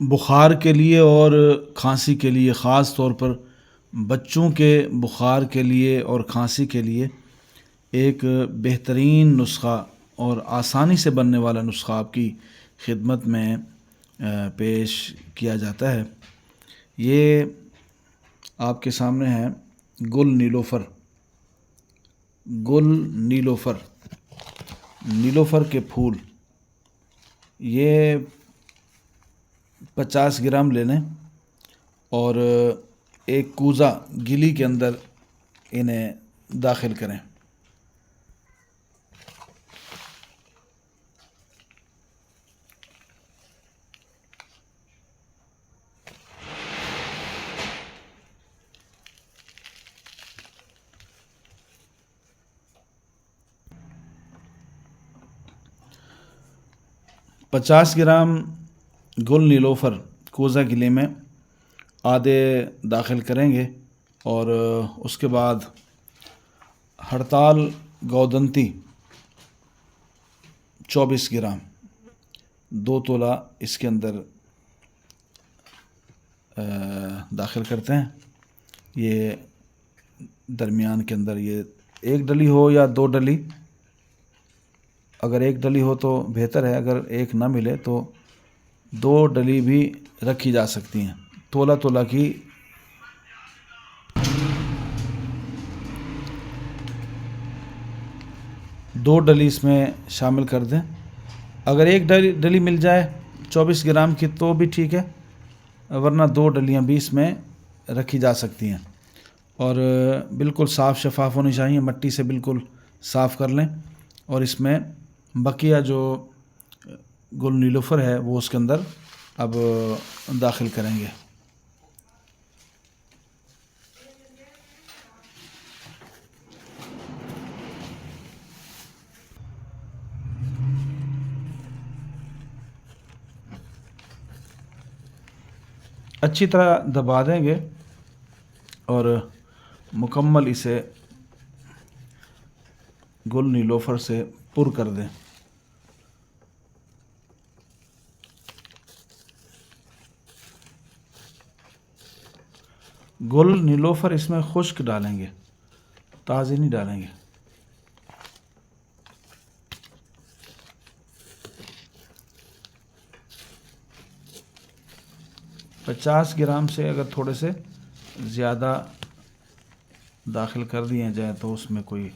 बुखार के लिए और खांसी के लिए, ख़ास तौर पर बच्चों के बुखार के लिए और खांसी के लिए एक बेहतरीन नुस्खा और आसानी से बनने वाला नुस्खा आपकी खिदमत में पेश किया जाता है। ये आपके सामने है गुल नीलोफ़र। गुल नीलोफ़र, नीलोफ़र के फूल, ये 50 ग्राम ले लें और एक कूज़ा गिली के अंदर इन्हें दाखिल करें। पचास ग्राम गुल नीलोफ़र कूज़ा गिले में आधे दाखिल करेंगे और उसके बाद हड़ताल गौदंती 24 ग्राम, 2 तोला इसके अंदर दाखिल करते हैं। ये दरमियान के अंदर ये एक डली हो या 2 डली, अगर एक डली हो तो बेहतर है, अगर एक ना मिले तो 2 डली भी रखी जा सकती हैं। तोला तोला की 2 डली इसमें शामिल कर दें। अगर एक डली मिल जाए 24 ग्राम की तो भी ठीक है, वरना 2 डलियाँ भी इसमें रखी जा सकती हैं। और बिल्कुल साफ़ शफाफ होनी चाहिए, मिट्टी से बिल्कुल साफ़ कर लें और इसमें बकिया जो गुल नीलोफ़र है वो उसके अंदर अब दाखिल करेंगे। अच्छी तरह दबा देंगे और मुकम्मल इसे गुल नीलोफ़र से पुर कर दें। गुल नीलोफ़र इसमें खुश्क डालेंगे, ताज़े नहीं डालेंगे। पचास ग्राम से अगर थोड़े से ज़्यादा दाखिल कर दिए जाए तो उसमें कोई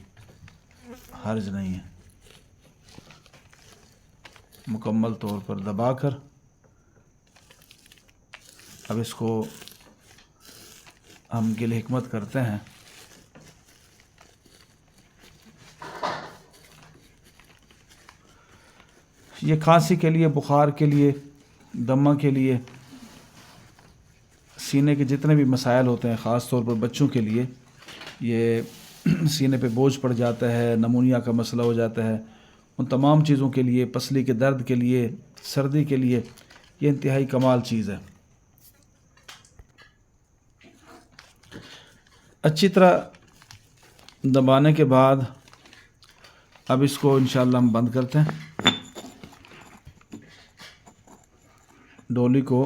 हर्ज नहीं है। मुकम्मल तौर पर दबाकर अब इसको हम गिल हिकमत करते हैं। ये खांसी के लिए, बुखार के लिए, दमा के लिए, सीने के जितने भी मसाइल होते हैं, ख़ास तौर पर बच्चों के लिए, ये सीने पे बोझ पड़ जाता है, नमूनिया का मसला हो जाता है, उन तमाम चीज़ों के लिए, पसली के दर्द के लिए, सर्दी के लिए ये इंतहाई कमाल चीज़ है। अच्छी तरह दबाने के बाद अब इसको इंशाअल्लाह हम बंद करते हैं। डोली को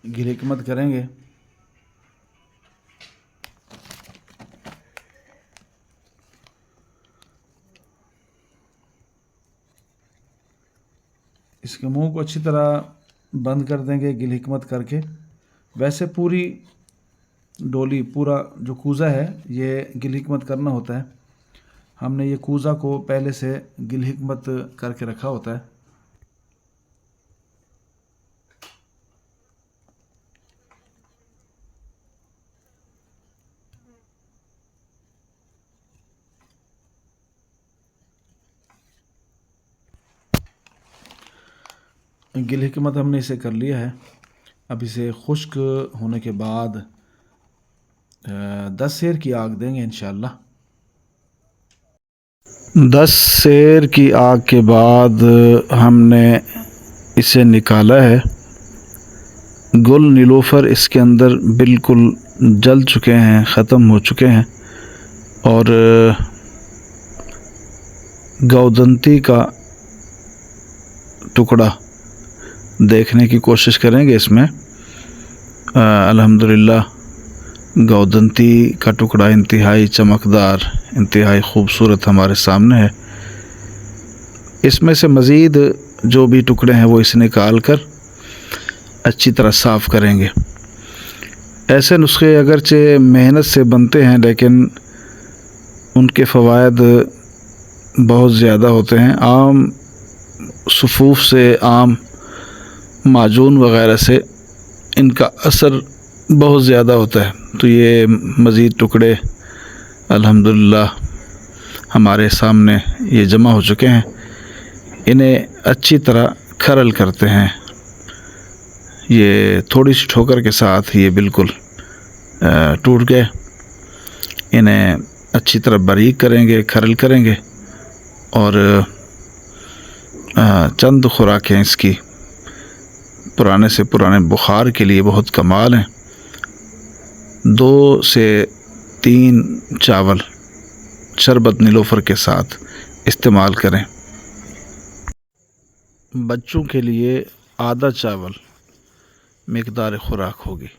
गिल हिकमत करेंगे। इसके मुंह को अच्छी तरह बंद कर देंगे गिल हिकमत करके। वैसे पूरी डोली, पूरा जो कूज़ा है ये गिल हिकमत करना होता है। हमने ये कूज़ा को पहले से गिल हिकमत करके रखा होता है। गिल हिकमत हमने इसे कर लिया है। अब इसे खुश्क होने के बाद 10 सेर की आग देंगे इंशाअल्लाह। 10 सेर की आग के बाद हमने इसे निकाला है। गुल नीलोफ़र इसके अंदर बिल्कुल जल चुके हैं, ख़त्म हो चुके हैं और गौदंती का टुकड़ा देखने की कोशिश करेंगे। इसमें अल्हम्दुलिल्लाह गौदंती का टुकड़ा इंतहाई चमकदार, इंतहाई खूबसूरत हमारे सामने है। इसमें से मज़ीद जो भी टुकड़े हैं वो इसे निकाल कर अच्छी तरह साफ़ करेंगे। ऐसे नुस्खे अगरचे मेहनत से बनते हैं लेकिन उनके फ़वाइद बहुत ज़्यादा होते हैं। आम सफ़ूफ़ से, आम माजून वग़ैरह से इनका असर बहुत ज़्यादा होता है। तो ये मज़ीद टुकड़े अल्हम्दुलिल्लाह हमारे सामने ये जमा हो चुके हैं। इन्हें अच्छी तरह खरल करते हैं। ये थोड़ी सी ठोकर के साथ ये बिल्कुल टूट गए। इन्हें अच्छी तरह बारीक करेंगे, खरल करेंगे और चंद खुराकें इसकी पुराने से पुराने बुखार के लिए बहुत कमाल हैं। 2 से 3 चावल शरबत नीलोफ़र के साथ इस्तेमाल करें। बच्चों के लिए आधा चावल मिक़दार खुराक होगी।